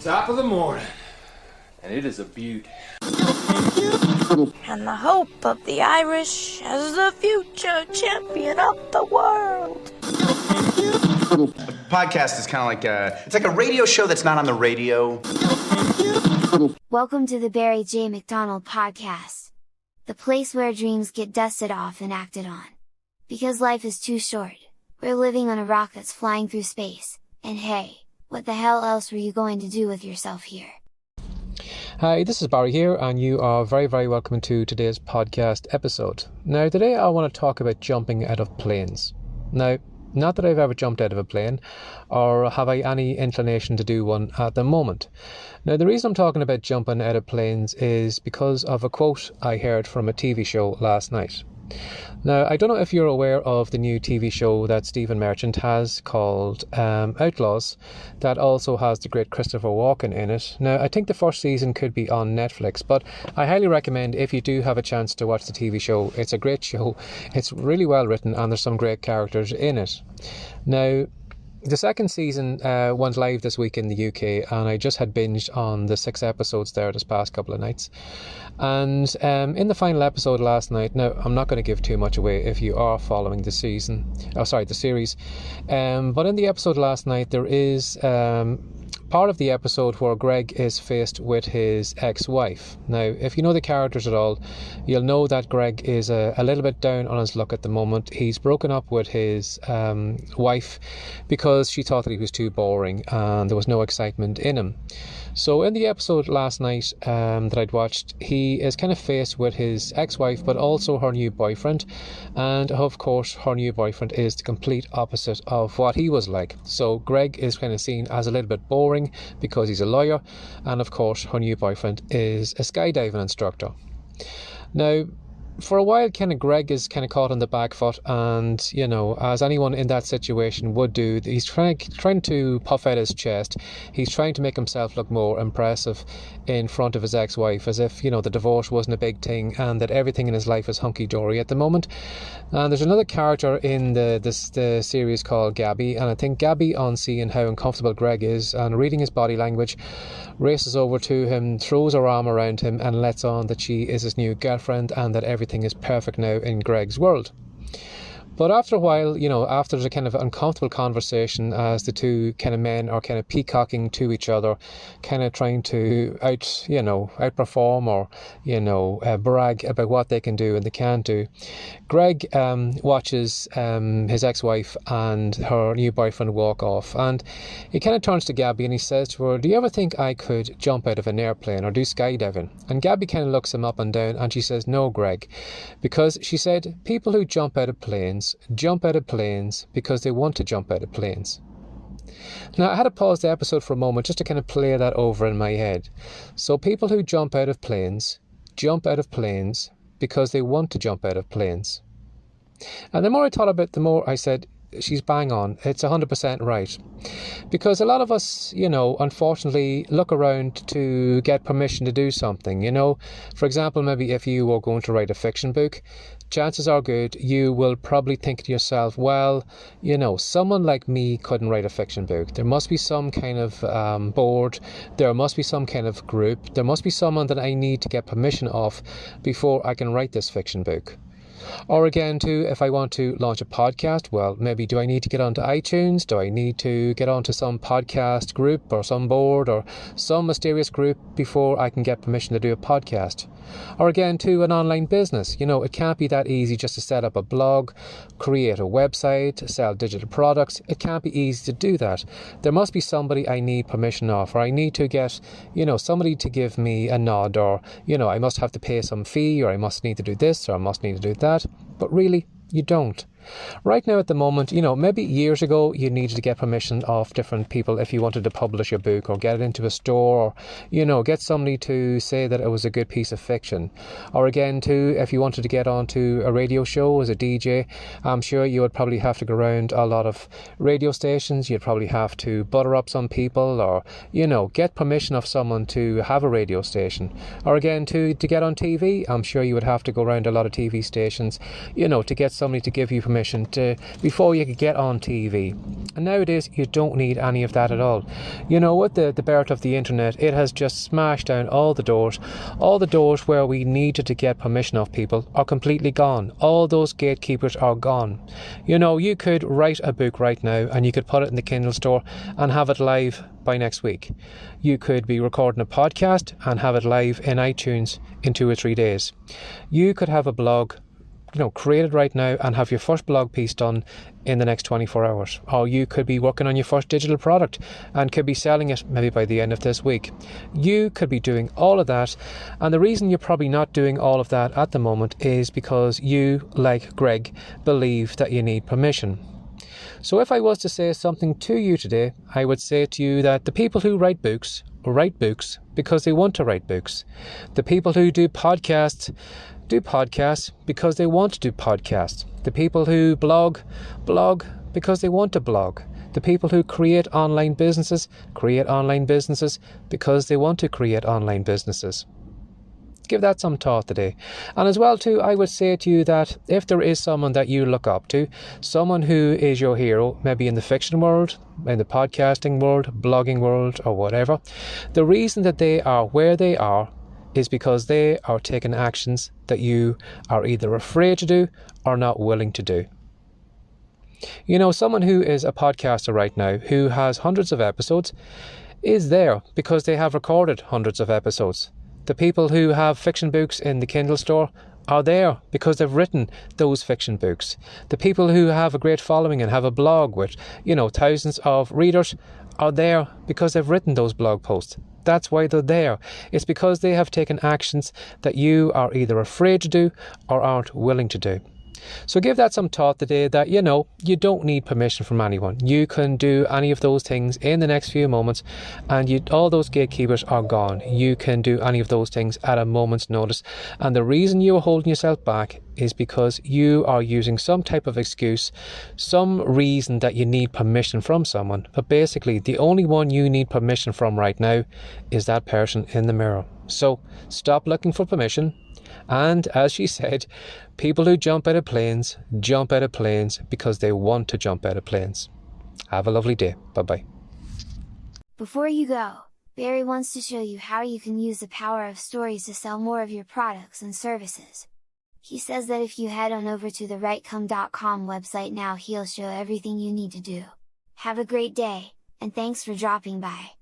top of the morning, and it is a beaut. And the hope of the Irish as the future champion of the world. A podcast is kind of like it's like a radio show that's not on the radio. Welcome to the Barry J. McDonald podcast. The place where dreams get dusted off and acted on. Because life is too short. We're living on a rock that's flying through space, and hey, what the hell else were you going to do with yourself here? Hi, this is Barry here, and you are very, very welcome to today's podcast episode. Now, today I want to talk about jumping out of planes. Now, not that I've ever jumped out of a plane, or have I any inclination to do one at the moment. Now, the reason I'm talking about jumping out of planes is because of a quote I heard from a TV show last night. Now, I don't know if you're aware of the new TV show that Stephen Merchant has called Outlaws, that also has the great Christopher Walken in it. Now, I think the first season could be on Netflix, but I highly recommend if you do have a chance to watch the TV show. It's a great show, it's really well written, and there's some great characters in it. Now, the second season went live this week in the UK, and I just had binged on the 6 episodes there this past couple of nights. And in the final episode last night, now I'm not going to give too much away if you are following the series. But in the episode last night, there is part of the episode where Greg is faced with his ex-wife. Now, if you know the characters at all, you'll know that Greg is a little bit down on his luck at the moment. He's broken up with his wife because she thought that he was too boring and there was no excitement in him. So in the episode last night that I'd watched, he is kind of faced with his ex-wife, but also her new boyfriend. And of course, her new boyfriend is the complete opposite of what he was like. So Greg is kind of seen as a little bit boring because he's a lawyer. And of course, her new boyfriend is a skydiving instructor. Now, for a while, kind of Greg is kind of caught on the back foot, and you know, as anyone in that situation would do, he's trying to puff out his chest. He's trying to make himself look more impressive in front of his ex-wife, as if, you know, the divorce wasn't a big thing and that everything in his life is hunky-dory at the moment. And there's another character in the series called Gabby, and I think Gabby, on seeing how uncomfortable Greg is and reading his body language, races over to him, throws her arm around him, and lets on that she is his new girlfriend and that everything is perfect now in Greg's world. But after a while, you know, after there's a kind of uncomfortable conversation as the two kind of men are kind of peacocking to each other, kind of trying to outperform or, brag about what they can do and they can't do, Greg watches his ex-wife and her new boyfriend walk off, and he kind of turns to Gabby and he says to her, "Do you ever think I could jump out of an airplane or do skydiving?" And Gabby kind of looks him up and down and she says, "No, Greg," because she said people who jump out of planes because they want to jump out of planes. Now, I had to pause the episode for a moment just to kind of play that over in my head. So people who jump out of planes because they want to jump out of planes. And the more I thought about it, the more I said, she's bang on. It's 100% right. Because a lot of us, unfortunately look around to get permission to do something, For example, maybe if you were going to write a fiction book, chances are good you will probably think to yourself, well, someone like me couldn't write a fiction book. There must be some kind of board, there must be some kind of group, there must be someone that I need to get permission of before I can write this fiction book. Or again, too, if I want to launch a podcast, well, maybe do I need to get onto iTunes? Do I need to get onto some podcast group or some board or some mysterious group before I can get permission to do a podcast? Or again, too, an online business. It can't be that easy just to set up a blog, create a website, sell digital products. It can't be easy to do that. There must be somebody I need permission of, or I need to get, somebody to give me a nod, or, I must have to pay some fee, or I must need to do this, or I must need to do that. But really, you don't. Right now at the moment, maybe years ago you needed to get permission of different people if you wanted to publish your book or get it into a store, or, get somebody to say that it was a good piece of fiction. Or again, too, if you wanted to get onto a radio show as a DJ, I'm sure you would probably have to go around a lot of radio stations. You'd probably have to butter up some people or, get permission of someone to have a radio station. Or again, too, to get on TV, I'm sure you would have to go around a lot of TV stations, to get somebody to give you permission permission before you could get on TV. And nowadays you don't need any of that at all. You know, with the birth of the internet, it has just smashed down all the doors. All the doors where we needed to get permission of people are completely gone. All those gatekeepers are gone. You know, you could write a book right now and you could put it in the Kindle store and have it live by next week. You could be recording a podcast and have it live in iTunes in 2 or 3 days. You could have a blog, you know, created right now and have your first blog piece done in the next 24 hours. Or you could be working on your first digital product and could be selling it maybe by the end of this week. You could be doing all of that, and the reason you're probably not doing all of that at the moment is because you, like Greg, believe that you need permission. So if I was to say something to you today, I would say to you that the people who write books because they want to write books. The people who do podcasts because they want to do podcasts. The people who blog because they want to blog. The people who create online businesses because they want to create online businesses. Give that some thought today. And as well too, I would say to you that if there is someone that you look up to, someone who is your hero, maybe in the fiction world, in the podcasting world, blogging world, or whatever, the reason that they are where they are is because they are taking actions that you are either afraid to do or not willing to do. You know, someone who is a podcaster right now, who has hundreds of episodes, is there because they have recorded hundreds of episodes. The people who have fiction books in the Kindle store are there because they've written those fiction books. The people who have a great following and have a blog with, you know, thousands of readers are there because they've written those blog posts. That's why they're there. It's because they have taken actions that you are either afraid to do or aren't willing to do. So give that some thought today that, you know, you don't need permission from anyone. You can do any of those things in the next few moments and all those gatekeepers are gone. You can do any of those things at a moment's notice. And the reason you are holding yourself back is because you are using some type of excuse, some reason that you need permission from someone. But basically, the only one you need permission from right now is that person in the mirror. So stop looking for permission. And as she said, people who jump out of planes because they want to jump out of planes. Have a lovely day. Bye-bye. Before you go, Barry wants to show you how you can use the power of stories to sell more of your products and services. He says that if you head on over to the rightcom.com website now, he'll show everything you need to do. Have a great day, and thanks for dropping by.